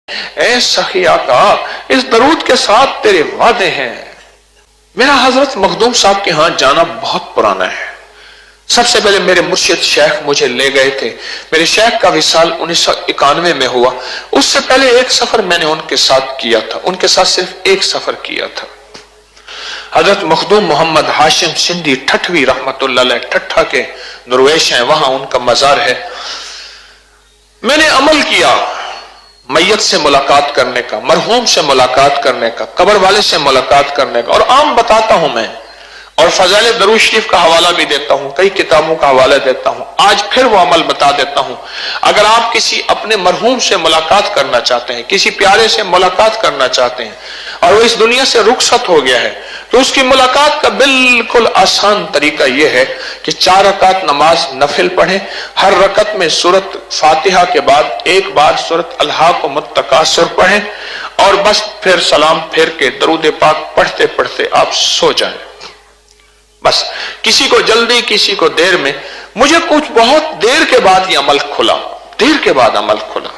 اے سخی آقا اس درود کے ساتھ تیرے وعدے ہیں۔ میرا حضرت مخدوم صاحب کے ہاں جانا بہت پرانا ہے۔ سب سے پہلے میرے مرشد شیخ مجھے لے گئے تھے۔ میرے شیخ کا وصال 1991 میں ہوا۔ اس سے پہلے ایک سفر میں نے ان کے ساتھ کیا تھا، ان کے ساتھ صرف ایک سفر کیا تھا۔ حضرت مخدوم محمد ہاشم سندھی ٹھٹوی رحمت اللہ علیہ، ٹھٹھا کے درویش ہیں، وہاں ان کا مزار ہے۔ میں نے عمل کیا میت سے ملاقات کرنے کا، مرحوم سے ملاقات کرنے کا، قبر والے سے ملاقات کرنے کا، اور عام بتاتا ہوں میں، اور فضائل درود شریف کا حوالہ بھی دیتا ہوں، کئی کتابوں کا حوالہ دیتا ہوں۔ آج پھر وہ عمل بتا دیتا ہوں۔ اگر آپ کسی اپنے مرحوم سے ملاقات کرنا چاہتے ہیں، کسی پیارے سے ملاقات کرنا چاہتے ہیں، اور وہ اس دنیا سے رخصت ہو گیا ہے، تو اس کی ملاقات کا بالکل آسان طریقہ یہ ہے کہ 4 رکعت نماز نفل پڑھیں، ہر رکعت میں سورۃ فاتحہ کے بعد ایک بار سورۃ الہاکم التکاثر پڑھیں، اور بس پھر سلام پھیر کے درود پاک پڑھتے پڑھتے آپ سو جائیں۔ بس کسی کو جلدی، کسی کو دیر میں۔ مجھے کچھ بہت دیر کے بعد یہ عمل کھلا، دیر کے بعد عمل کھلا۔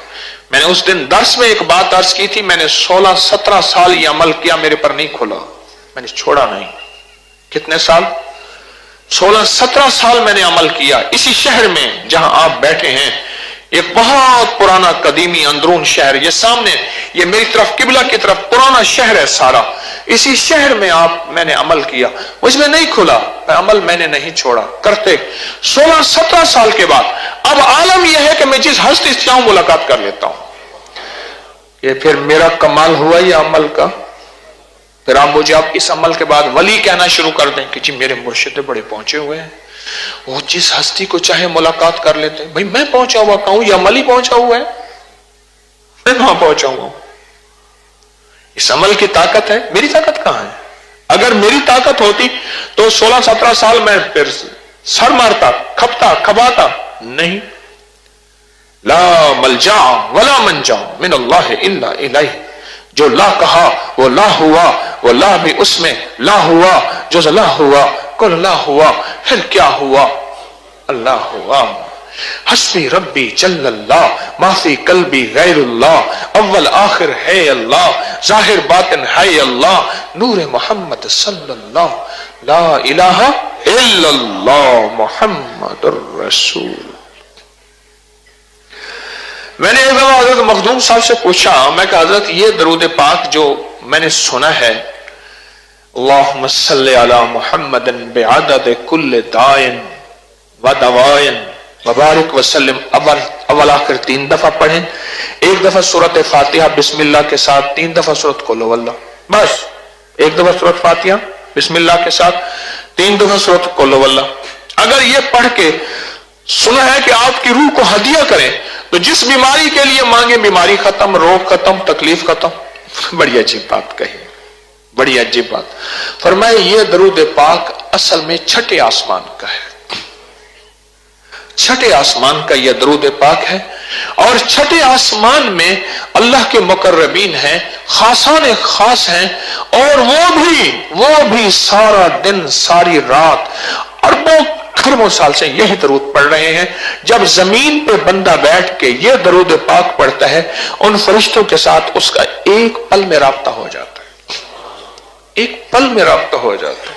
میں نے اس دن درس میں ایک بات عرض کی تھی، میں نے 16-17 سال یہ عمل کیا، میرے پر نہیں کھلا، میں نے چھوڑا نہیں۔ کتنے سال؟ 16-17 سال میں نے عمل کیا اسی شہر میں جہاں آپ بیٹھے ہیں۔ ایک بہت پرانا قدیمی اندرون شہر، یہ سامنے، یہ میری طرف قبلہ کی طرف پرانا شہر ہے سارا، اسی شہر میں میں نے عمل کیا، مجھ میں نہیں کھلا، عمل میں نے نہیں چھوڑا، کرتے 16-17 سال کے بعد اب عالم یہ ہے کہ میں جس ہستی سے چاہوں ملاقات کر لیتا ہوں۔ یہ پھر میرا کمال ہوا یہ عمل کا۔ پھر آپ مجھے آپ اس عمل کے بعد ولی کہنا شروع کر دیں کہ جی میرے مرشد بڑے پہنچے ہوئے ہیں، وہ جس ہستی کو چاہے ملاقات کر لیتے ہیں۔ بھائی میں پہنچا ہوا کہوں یا عمل ہی پہنچا ہوا ہے؟ میں کہاں پہنچا ہوا ہوں؟ اس عمل کی طاقت ہے، میری طاقت کہاں ہے؟ اگر میری طاقت ہوتی تو 16-17 سال میں پھر سر مارتا، کھپتا، کھپاتا نہیں۔ لا ملجا ولا منجا من اللہ الا الیہ، جو لا کہا وہ لا ہوا، وہ لا بھی اس میں لا ہوا، جو لا ہوا کل لا ہوا، پھر کیا ہوا؟ اللہ ہوا۔ حسبی ربی جل اللہ، ما فی قلبی غیر اللہ، اول آخر ہے اللہ، ظاہر باطن ہے اللہ، نور محمد صلی اللہ، لا الہ الا اللہ محمد الرسول۔ میں نے ایک دفعہ حضرت مخدوم صاحب سے پوچھا، میں کہا حضرت یہ درود پاک جو میں نے سنا ہے، اللہم صلی علی محمد بعدد کل دائن و دوائن وبارک وسلم، اول آخر 3 دفعہ پڑھیں، ایک دفعہ سورۃ فاتحہ بسم اللہ کے ساتھ، 3 دفعہ سورۃ قل ہو اللہ، بس ایک دفعہ سورۃ فاتحہ بسم اللہ کے ساتھ، 3 دفعہ سورۃ قل ہو اللہ۔ اگر یہ پڑھ کے سنا ہے کہ آپ کی روح کو ہدیہ کریں تو جس بیماری کے لیے مانگے بیماری ختم، روگ ختم، تکلیف ختم۔ بڑی عجیب بات کہی، بڑی عجیب بات۔ فرمائے یہ درود پاک اصل میں 6 آسمان کا ہے، 6 آسمان کا یہ درود پاک ہے، اور 6 آسمان میں اللہ کے مقربین ہیں، خاصان خاص ہیں، اور وہ بھی سارا دن ساری رات اربوں خربوں سال سے یہی درود پڑھ رہے ہیں۔ جب زمین پہ بندہ بیٹھ کے یہ درود پاک پڑھتا ہے، ان فرشتوں کے ساتھ اس کا ایک پل میں رابطہ ہو جاتا ہے، ایک پل میں رابطہ ہو جاتا ہے۔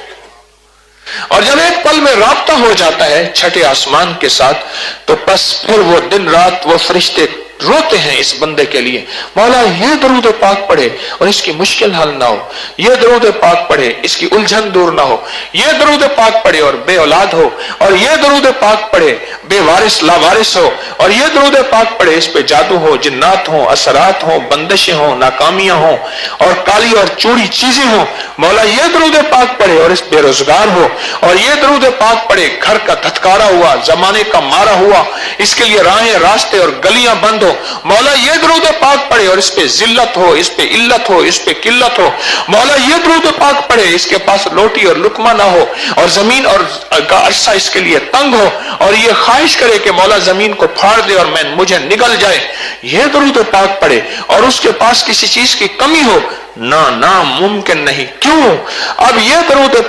اور جب ایک پل میں رابطہ ہو جاتا ہے 6 آسمان کے ساتھ، تو بس پھر وہ دن رات وہ فرشتے روتے ہیں اس بندے کے لیے، مولا یہ درود پاک پڑھے اور اس کی مشکل حل نہ ہو، یہ درود پاک پڑھے اس کی الجھن دور نہ ہو، یہ درود پاک پڑھے اور بے اولاد ہو، اور یہ درود پاک پڑھے بے وارث لاوارث ہو، اور یہ درود پاک پڑھے اس پہ جادو ہو، جنات ہوں، اثرات ہوں، بندشیں ہوں، ناکامیاں ہوں، اور کالی اور چوڑی چیزیں ہوں، مولا یہ درود پاک پڑھے اور اس بے روزگار ہو، اور یہ درود پاک پڑھے گھر کا دھتکارا ہوا، زمانے کا مارا ہوا، اس کے لیے راہیں راستے اور گلیاں بند ہو، مولا یہ درود پاک پڑھے اور اس پہ ذلت ہو، اس پہ علت ہو، اس پہ قلت ہو، مولا یہ درود پاک پڑھے اس کے پاس روٹی اور لقمہ نہ ہو، اور زمین اور عرصہ اس کے لیے تنگ ہو، اور یہ خواہش کرے کہ مولا زمین کو پھاڑ دے اور مجھے نگل جائے، یہ درود پاک پڑھے، اور اس کے پاس کسی چیز کی کمی ہو، ناممکن نہیں۔ کیوں؟ اب یہ درود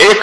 1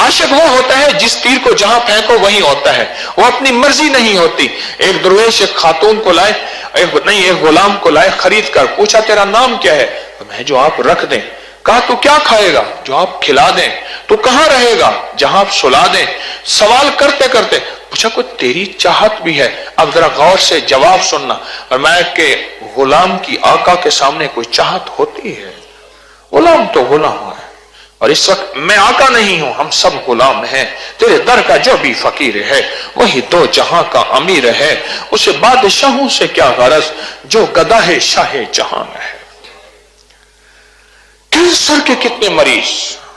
عاشق وہ ہوتا ہے جس تیر کو جہاں پھینکو وہیں ہوتا ہے، وہ اپنی مرضی نہیں ہوتی۔ ایک درویش ایک خاتون کو لائے، ایک غلام کو لائے خرید کر، پوچھا تیرا نام کیا ہے؟ میں جو آپ رکھ دیں۔ کہا تو کیا کھائے گا؟ جو آپ کھلا دیں۔ تو کہاں رہے گا؟ جہاں آپ سلا دیں۔ سوال کرتے کرتے پوچھا کوئی تیری چاہت بھی ہے؟ اب ذرا غور سے جواب سننا۔ اور میں کہ غلام کی آقا کے سامنے کوئی چاہت ہوتی ہے؟ غلام تو غلام ہے، اور اس وقت میں آقا نہیں ہوں، ہم سب غلام ہیں۔ تیرے در کا جو بھی فقیر ہے وہی دو جہاں کا امیر ہے، اسے بادشاہوں سے کیا غرض جو گدا ہے شاہ جہاں میں ہے۔ کینسر کے کتنے مریض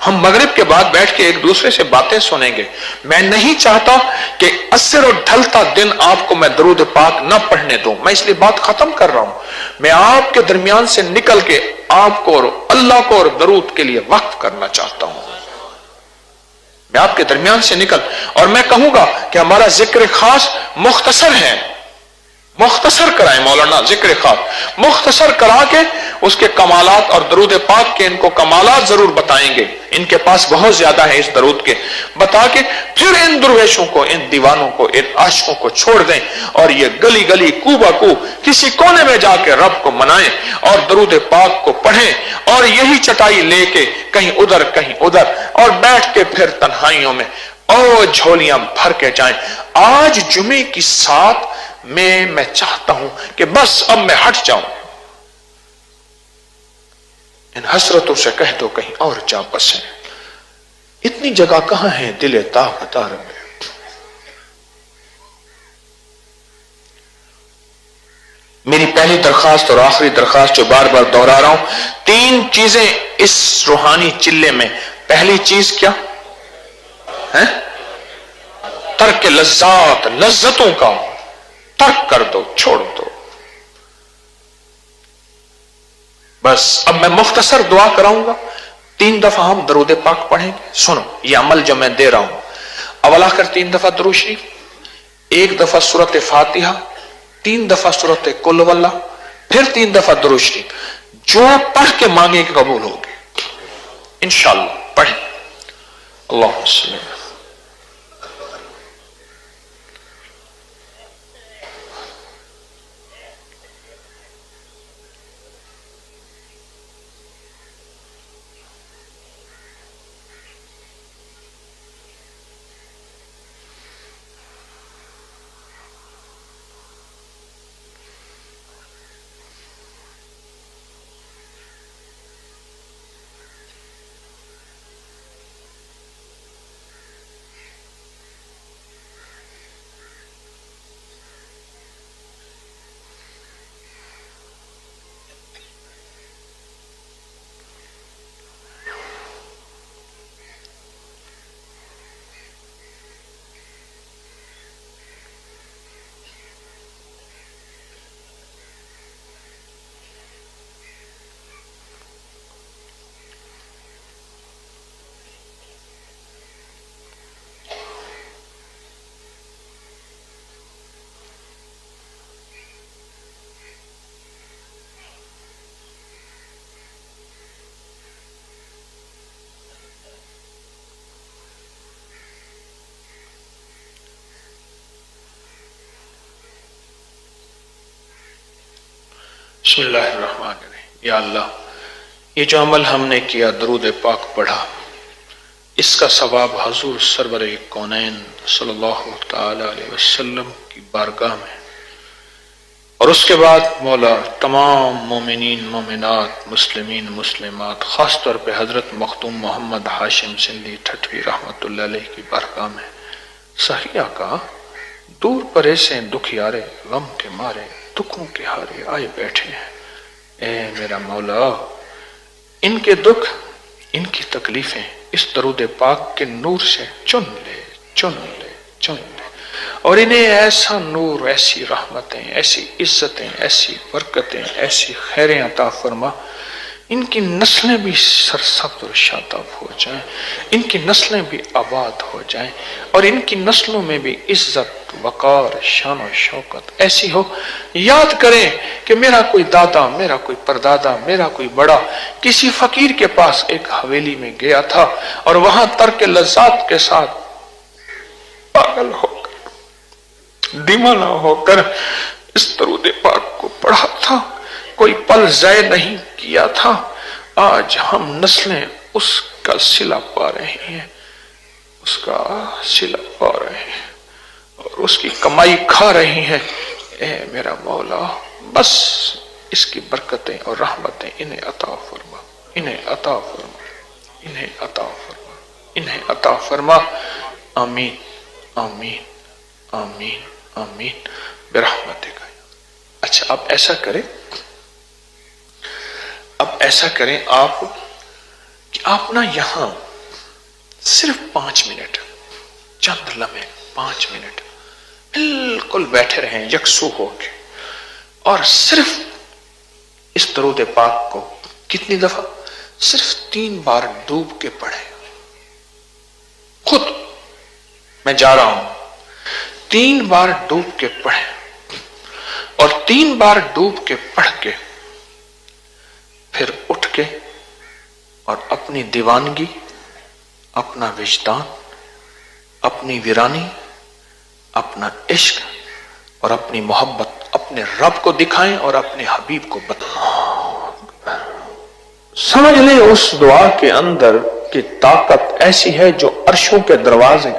ہم مغرب کے بعد بیٹھ کے ایک دوسرے سے باتیں سنیں گے۔ میں نہیں چاہتا کہ عصر اور ڈھلتا دن آپ کو میں درود پاک نہ پڑھنے دوں، میں اس لیے بات ختم کر رہا ہوں۔ میں آپ کے درمیان سے نکل کے آپ کو اور اللہ کو اور درود کے لیے وقف کرنا چاہتا ہوں۔ میں آپ کے درمیان سے نکل اور میں کہوں گا کہ ہمارا ذکر خاص مختصر ہے، مختصر کرائیں مولانا ذکر خاص، مختصر کرا کے اس کے کمالات اور درود پاک کے ان کو کمالات ضرور بتائیں گے، ان کے پاس بہت زیادہ ہے اس درود کے، بتا کے پھر ان درویشوں کو، ان دیوانوں کو، ان عاشقوں کو چھوڑ دیں اور یہ گلی گلی کو با کو کسی کونے میں جا کے رب کو منائیں اور درود پاک کو پڑھیں، اور یہی چٹائی لے کے کہیں ادھر کہیں ادھر اور بیٹھ کے پھر تنہائیوں میں اور جھولیاں بھر کے جائیں۔ آج جمعے کی سات میں چاہتا ہوں کہ بس اب میں ہٹ جاؤں، ان حسرتوں سے کہہ دو کہیں اور جا بسیں، اتنی جگہ کہاں ہے دل تاغدار میں۔ میری پہلی درخواست اور آخری درخواست جو بار بار دہرا رہا ہوں، تین چیزیں اس روحانی چلے میں۔ پہلی چیز کیا ہے؟ ترک لذات، لذتوں کا ترک کر دو، چھوڑ دو۔ بس اب میں مختصر دعا کراؤں گا، 3 دفعہ ہم درود پاک پڑھیں گے۔ سنو یہ عمل جو میں دے رہا ہوں، اول آخر 3 دفعہ درود شریف، 1 دفعہ سورۃ فاتحہ، 3 دفعہ سورۃ قل ہو اللہ، پھر 3 دفعہ درود شریف۔ جو پڑھ کے مانگے کہ قبول ہوگی انشاءاللہ۔ پڑھیں۔ اللہم صلی اللہ۔ بسم اللہ الرحمن الرحیم۔ یا اللہ، یہ جو عمل ہم نے کیا، درود پاک پڑھا، اس کا ثواب حضور سرور کونین صلی اللہ تعالی علیہ وسلم کی بارگاہ میں، اور اس کے بعد مولا تمام مومنین مومنات مسلمین مسلمات، خاص طور پہ حضرت مختوم محمد ہاشم سندھی ٹھٹوی رحمت اللہ علیہ کی بارگاہ میں، صحیح آقا دور پرے سے دکھیارے غم کے مارے دکھوں کے ہارے آئے بیٹھے ہیں، اے میرا مولا ان کے دکھ ان کی تکلیفیں اس درود پاک کے نور سے چن لے چن لے چن لے، اور انہیں ایسا نور، ایسی رحمتیں، ایسی عزتیں، ایسی برکتیں، ایسی خیریں عطا فرما، ان کی نسلیں بھی سرسبز و شاداب ہو جائیں، ان کی نسلیں بھی آباد ہو جائیں، اور ان کی نسلوں میں بھی عزت، وقار، شان و شوکت ایسی ہو. یاد کریں کہ میرا کوئی دادا، میرا کوئی پردادا، میرا کوئی بڑا کسی فقیر کے پاس ایک حویلی میں گیا تھا اور وہاں ترک لذات کے ساتھ پاگل ہو کر، دیوانہ ہو کر اس درود پاک کو پڑھا تھا، کوئی پل ضائع نہیں کیا تھا. آج ہم نسلیں اس کا صلہ پا رہے ہیں، اس کا صلہ پا رہے ہیں اور اس کی کمائی کھا رہی ہیں. اے میرا مولا، بس اس کی برکتیں اور رحمتیں انہیں عطا فرما، انہیں عطا فرما، انہیں عطا فرما، انہیں عطا فرما. آمین آمین آمین آمین برحمتک. اچھا اب ایسا کریں، آپ کہ آپ نا یہاں صرف 5 منٹ، چند لمحے، 5 منٹ بالکل بیٹھے رہیں یکسو ہو کے، اور صرف اس درود پاک کو کتنی دفعہ؟ صرف 3 بار ڈوب کے پڑھیں. خود میں جا رہا ہوں، 3 بار ڈوب کے پڑھیں، اور 3 بار ڈوب کے پڑھ کے پھر اٹھ کے اور اپنی دیوانگی، اپنا وجدان، اپنی ویرانی، اپنا عشق اور اپنی محبت اپنے رب کو دکھائیں اور اپنے حبیب کو بتائیں. سمجھ لیں اس دعا کے اندر کی طاقت ایسی ہے جو عرشوں کے دروازے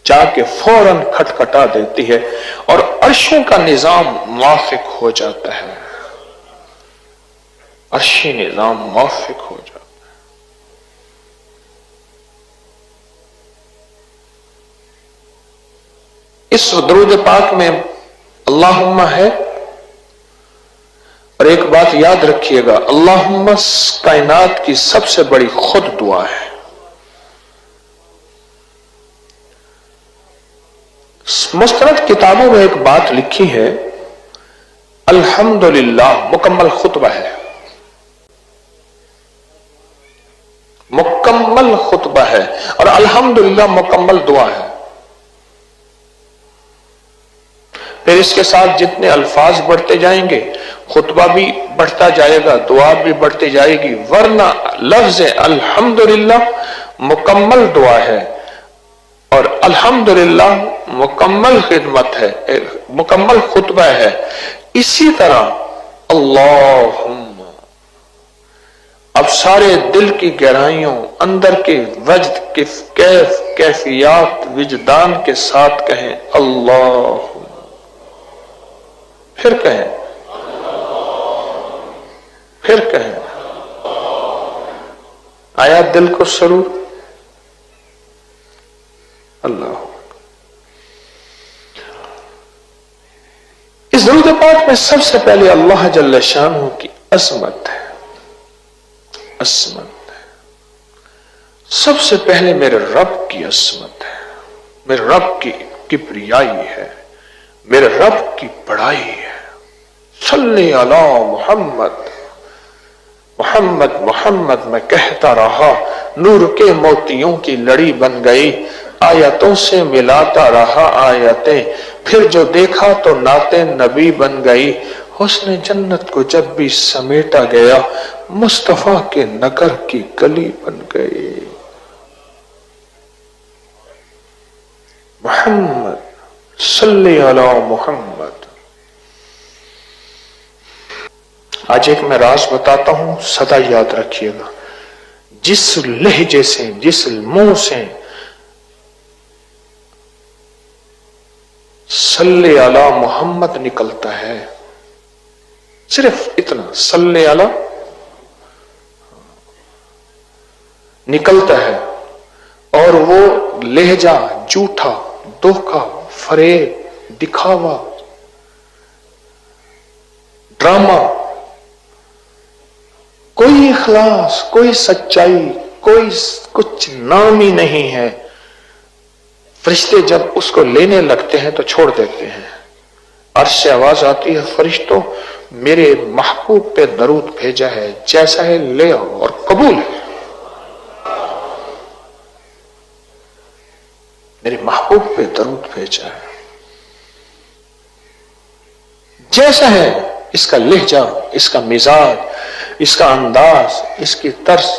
جا کے فوراً کھٹکھٹا دیتی ہے اور عرشوں کا نظام موافق ہو جاتا ہے، عرشی نظام موافق ہو جاتا ہے. اس درود پاک میں اللہم ہے، اور ایک بات یاد رکھیے گا، اللہم کائنات کی سب سے بڑی خود دعا ہے. مستند کتابوں میں ایک بات لکھی ہے، الحمدللہ مکمل خطبہ ہے، مکمل خطبہ ہے، اور الحمدللہ مکمل دعا ہے. پھر اس کے ساتھ جتنے الفاظ بڑھتے جائیں گے خطبہ بھی بڑھتا جائے گا، دعا بھی بڑھتی جائے گی، ورنہ لفظ الحمدللہ مکمل دعا ہے اور الحمدللہ مکمل خدمت ہے، مکمل خطبہ ہے. اسی طرح اللہم، اب سارے دل کی گہرائیوں، اندر کے وجد کے کیفیات وجدان کے ساتھ کہیں اللہ، پھر کہیں، پھر کہیں. آیا دل کو سرور؟ اللہ. اس درود پاک میں سب سے پہلے اللہ جل شانہ کی عظمت ہے، عظمت ہے. سب سے پہلے میرے رب کی عظمت ہے، میرے رب کی کبریائی ہے، میرے رب کی بڑائی ہے. صلی علی محمد، محمد محمد میں کہتا رہا، نور کے موتیوں کی لڑی بن گئی، آیتوں سے ملاتا رہا آیتیں، پھر جو دیکھا تو نعت نبی بن گئی. حسن جنت کو جب بھی سمیٹا گیا، مصطفیٰ کے نگر کی گلی بن گئی. محمد صلی علی محمد. آج ایک میں راز بتاتا ہوں، سدا یاد رکھیے گا. جس لہجے سے، جس منہ سے صلی علی محمد نکلتا ہے، صرف اتنا صلی علی نکلتا ہے، اور وہ لہجہ جھوٹا، دھوکا، فریب، دکھاوا، ڈرامہ، کوئی اخلاص، کوئی سچائی، کوئی کچھ نام ہی نہیں ہے. فرشتے جب اس کو لینے لگتے ہیں تو چھوڑ دیتے ہیں. عرش سے آواز آتی ہے، فرشتوں میرے محبوب پہ درود بھیجا ہے، جیسا ہے لے آؤ اور قبول ہے۔ میرے محبوب پہ درود بھیجا ہے، جیسا ہے اس کا لہجہ، اس کا مزاج، اس کا انداز، اس کی طرز،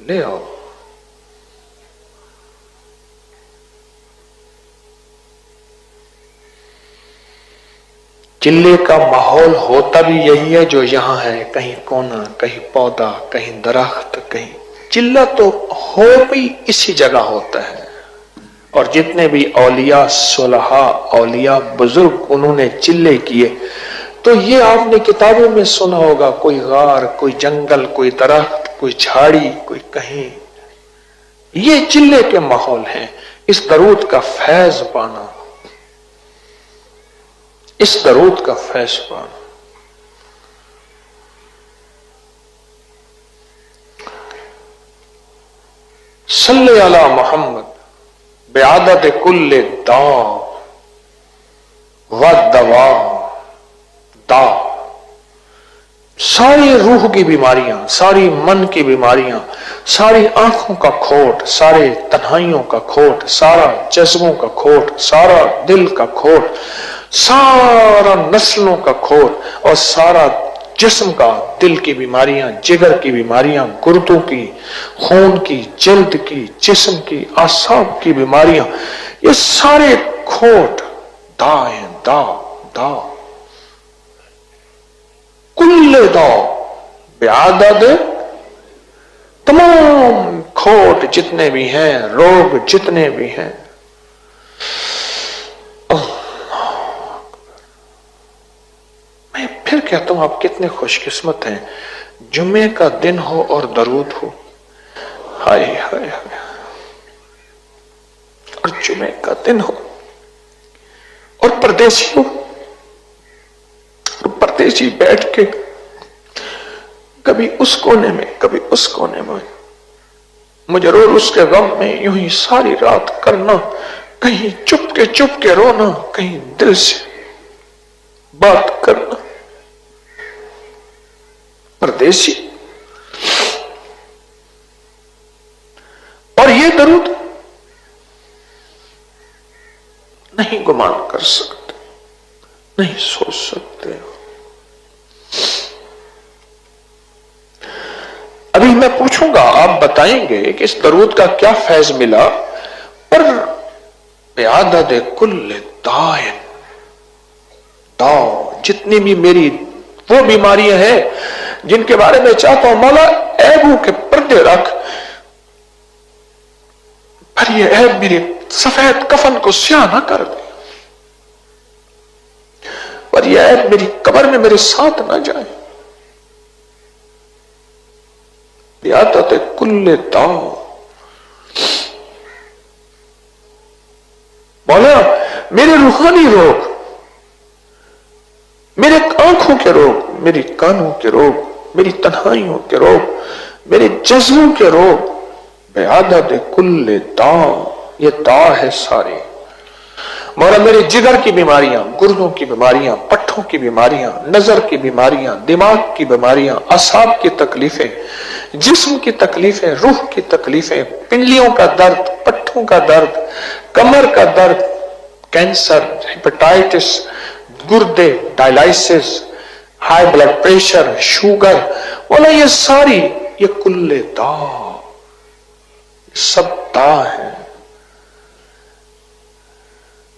لے آؤ۔ چلے کا ماحول ہوتا بھی یہی ہے جو یہاں ہے، کہیں کونا، کہیں پودا، کہیں درخت، کہیں چلہ تو ہو بھی اسی جگہ ہوتا ہے۔ اور جتنے بھی اولیاء، صلحاء، اولیاء، بزرگ انہوں نے چلے کیے، تو یہ آپ نے کتابوں میں سنا ہوگا، کوئی غار، کوئی جنگل، کوئی درخت، کوئی جھاڑی، کوئی کہیں، یہ چلے کے ماحول ہیں۔ اس درود کا فیض پانا، اس درود کا فیض پانا۔ صلی علی محمد بعدد کل داء و دواء۔ داء ساری روح کی بیماریاں، ساری من کی بیماریاں، ساری آنکھوں کا کھوٹ، سارے تنہائیوں کا کھوٹ، سارا جذبوں کا کھوٹ، سارا دل کا کھوٹ، سارا نسلوں کا کھوٹ، اور سارا جسم کا، دل کی بیماریاں، جگر کی بیماریاں، گردوں کی، خون کی، جلد کی، جسم کی، اعصاب کی بیماریاں، یہ سارے کھوٹ دا ہیں، دا دا کل دا بعدد، تمام کھوٹ جتنے بھی ہیں، روگ جتنے بھی ہیں۔ میں پھر کہتا ہوں آپ کتنے خوش قسمت ہیں، جمعے کا دن ہو اور درود ہو، ہائے ہائے ہائے، اور جمعے کا دن ہو اور پردیسی ہو، پردیسی بیٹھ کے کبھی اس کونے میں، کبھی اس کونے میں، مجھے رو اس کے غم میں یوں ہی ساری رات کرنا، کہیں چپ کے رونا، کہیں دل سے بات کرنا، پردیسی۔ اور یہ درود نہیں گمان کر سکتے، نہیں سوچ سکتے۔ ابھی میں پوچھوں گا، آپ بتائیں گے کہ اس درود کا کیا فیض ملا، پر بعدد کل داء، جتنی بھی میری وہ بیماریاں ہیں جن کے بارے میں چاہتا ہوں مولا عیبوں کے پردے رکھ، پر یہ عیب میرے سفید کفن کو سیاہ نہ کر دے، پر یہ عیب میری قبر میں میرے ساتھ نہ جائے۔ بعدد کل داء، مولا میرے روحانی روگ، میرے آنکھوں کے روگ، میری کانوں کے روگ، میری تنہائیوں کے روگ، میرے جذبوں کے روگ، بعدد کل داء، یہ داء ہے سارے۔ مولا میرے جگر کی بیماریاں، گردوں کی بیماریاں، پٹھوں کی بیماریاں، نظر کی بیماریاں، دماغ کی بیماریاں، اعصاب کی تکلیفیں، جسم کی تکلیفیں، روح کی تکلیفیں، پنڈلیوں کا درد، پٹھوں کا درد، کمر کا درد، کینسر، ہیپاٹائٹس، گردے، ڈائلائسس، ہائی بلڈ پریشر، شوگر، مولا یہ ساری، یہ کل داء، سب داء ہے۔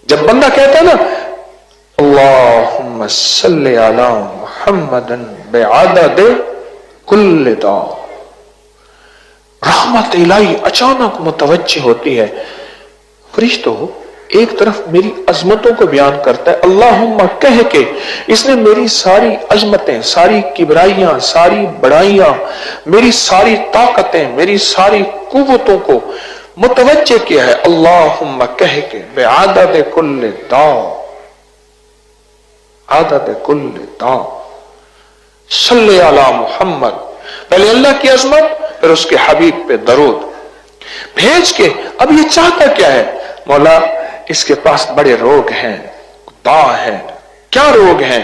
جب بندہ کہتا ہے نا اللہم صلی علی محمد بعدد کل داء، رحمت الہی اچانک متوجہ ہوتی ہے۔ فرشتوں، ایک طرف میری عظمتوں کو بیان کرتا ہے، اللہم کہہ کے اس نے میری ساری عظمتیں، ساری کبرائیاں، ساری بڑائیاں، میری ساری طاقتیں، میری ساری قوتوں کو متوجہ کیا ہے، اللہم کہہ کے بعدد کل داء، عدد کل داء، صلی علی محمد، پہلے اللہ کی عظمت، پھر اس کے حبیب پہ درود بھیج کے اب یہ چاہتا کیا ہے، مولا اس کے پاس بڑے روگ ہیں، داء ہیں، کیا روگ ہیں،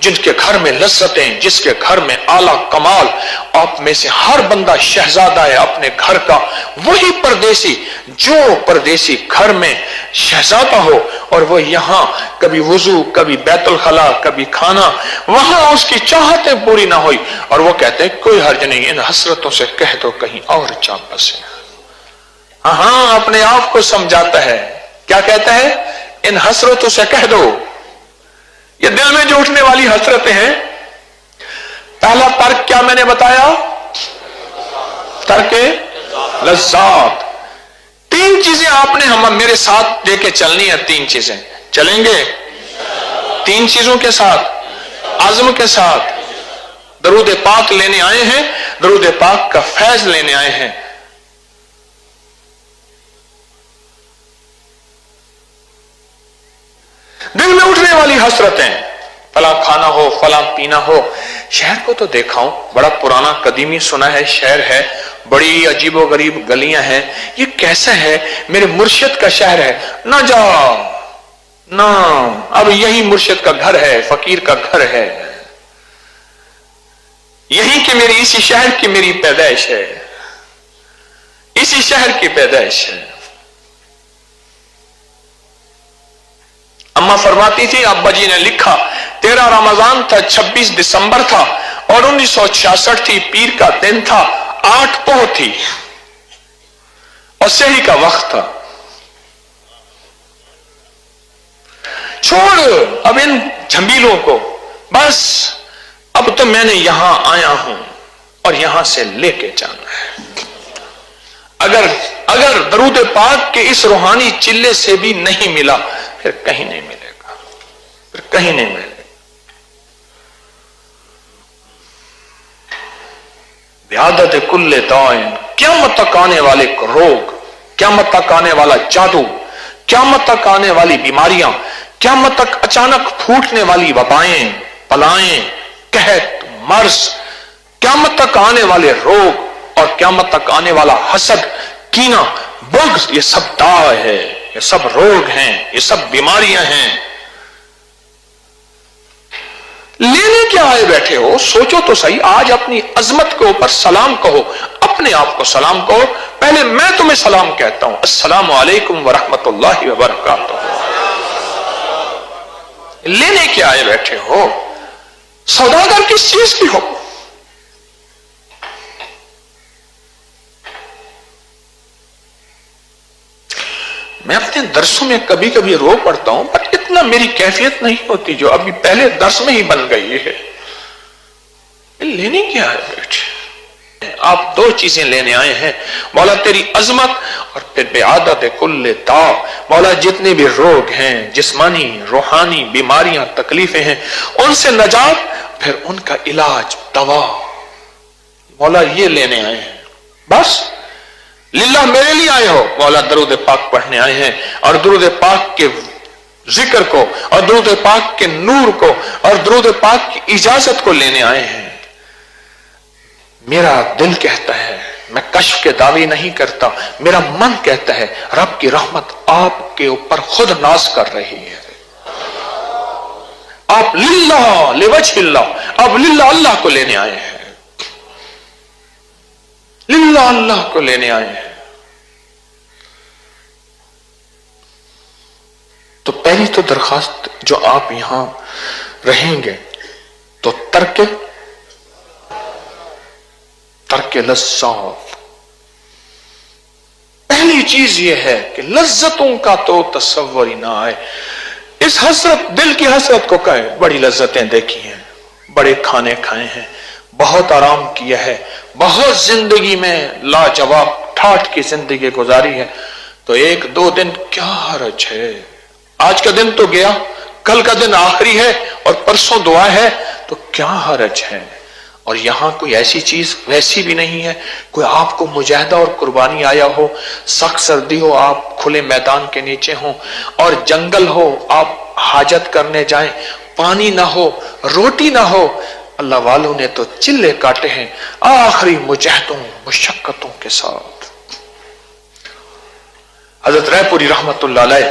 جن کے گھر میں لذتیں، جس کے گھر میں اعلی کمال، آپ میں سے ہر بندہ شہزادہ ہے اپنے گھر کا، وہی پردیسی جو پردیسی گھر میں شہزادہ ہو اور وہ یہاں کبھی وضو، کبھی بیت الخلا، کبھی کھانا، وہاں اس کی چاہتیں پوری نہ ہوئی اور وہ کہتے ہیں کوئی حرج نہیں، ان حسرتوں سے کہہ دو کہیں اور جا بسے۔ ہاں اپنے آپ کو سمجھاتا ہے، کیا کہتا ہے؟ ان حسرتوں سے کہہ دو۔ یہ دل میں جو اٹھنے والی حسرتیں ہیں، پہلا ترک کیا میں نے بتایا؟ ترک لذات۔ تین چیزیں آپ نے ہم میرے ساتھ لے کے چلنی ہے، تین چیزیں چلیں گے، تین چیزوں کے ساتھ، عزم کے ساتھ۔ درود پاک لینے آئے ہیں، درود پاک کا فیض لینے آئے ہیں۔ دل میں اٹھنے والی حسرتیں، فلاں کھانا ہو، فلاں پینا ہو۔ شہر کو تو دیکھا ہوں، بڑا پرانا قدیمی سنا ہے شہر ہے، بڑی عجیب و غریب گلیاں ہیں، یہ کیسا ہے؟ میرے مرشد کا شہر ہے، نہ جاؤ نہ، اب یہی مرشد کا گھر ہے، فقیر کا گھر ہے، یہی کہ میری اسی شہر کی میری پیدائش ہے، اسی شہر کی پیدائش ہے۔ اماں فرماتی تھی، ابا جی نے لکھا 13 رمضان تھا، 26 دسمبر تھا اور 1966 تھی، پیر کا دن تھا، 8 پوہ تھی اور سحری کا وقت تھا۔ چھوڑ اب ان جھمیلوں کو، بس اب تو میں نے یہاں آیا ہوں اور یہاں سے لے کے جانا ہے۔ اگر درود پاک کے اس روحانی چلے سے بھی نہیں ملا، پھر کہیں نہیں ملے گا، پھر کہیں نہیں ملے گا۔ بعادت کل دائن، قیامت تک آنے والے روگ، قیامت تک آنے والا جادو، قیامت تک آنے والی بیماریاں، قیامت تک اچانک پھوٹنے والی وبائیں، بلائیں، قحط، مرض، قیامت تک آنے والے روگ اور قیامت تک آنے والا حسد، کینہ، بغض، یہ سب داء ہے، یہ سب روگ ہیں، یہ سب بیماریاں ہیں۔ لینے کیا آئے بیٹھے ہو؟ سوچو تو صحیح۔ آج اپنی عظمت کے اوپر سلام کہو، اپنے آپ کو سلام کہو۔ پہلے میں تمہیں سلام کہتا ہوں، السلام علیکم ورحمت اللہ وبرکاتہ۔ لینے کیا آئے بیٹھے ہو؟ سوداگر کس چیز کی ہو؟ میں اپنے درسوں میں کبھی کبھی رو پڑتا ہوں، پر اتنا میری کیفیت نہیں ہوتی جو ابھی پہلے درس میں ہی بن گئی ہے۔ لینے کیا ہے بیٹھے؟ آپ دو چیزیں لینے آئے ہیں، مولا تیری عظمت اور پھر بعادت کل داء۔ مولا جتنے بھی روگ ہیں، جسمانی روحانی بیماریاں تکلیفیں ہیں، ان سے نجات، پھر ان کا علاج، دوا، مولا یہ لینے آئے ہیں۔ بس للہ میرے لیے آئے ہو؟ مولا درود پاک پڑھنے آئے ہیں اور درود پاک کے ذکر کو اور درود پاک کے نور کو اور درود پاک کی اجازت کو لینے آئے ہیں۔ میرا دل کہتا ہے، میں کشف کے دعوے نہیں کرتا، میرا من کہتا ہے رب کی رحمت آپ کے اوپر خود ناز کر رہی ہے۔ آپ للہ لوجہ اللہ، آپ للہ اللہ کو لینے آئے ہیں، للہ اللہ کو لینے آئے ہیں۔ تو پہلی تو درخواست، جو آپ یہاں رہیں گے تو ترک لذات، پہلی چیز یہ ہے کہ لذتوں کا تو تصور ہی نہ آئے۔ اس حسرت، دل کی حسرت کو کہے، بڑی لذتیں دیکھی ہیں، بڑے کھانے کھائے ہیں، بہت آرام کیا ہے، بہت زندگی میں لاجواب ٹھاٹھ کی زندگی گزاری ہے، تو ایک دو دن کیا حرج ہے؟ آج کا دن تو گیا، کل کا دن آخری ہے اور پرسوں دعا ہے، تو کیا حرج ہے؟ اور یہاں کوئی ایسی چیز ویسی بھی نہیں ہے، کوئی آپ کو مجاہدہ اور قربانی آیا ہو، سخت سردی ہو، آپ کھلے میدان کے نیچے ہوں، اور جنگل ہو، آپ حاجت کرنے جائیں، پانی نہ ہو، روٹی نہ ہو، اللہ والوں نے تو چلے کاٹے ہیں آخری مجاہدوں مشقتوں کے ساتھ۔ حضرت رائے پوری رحمت اللہ علیہ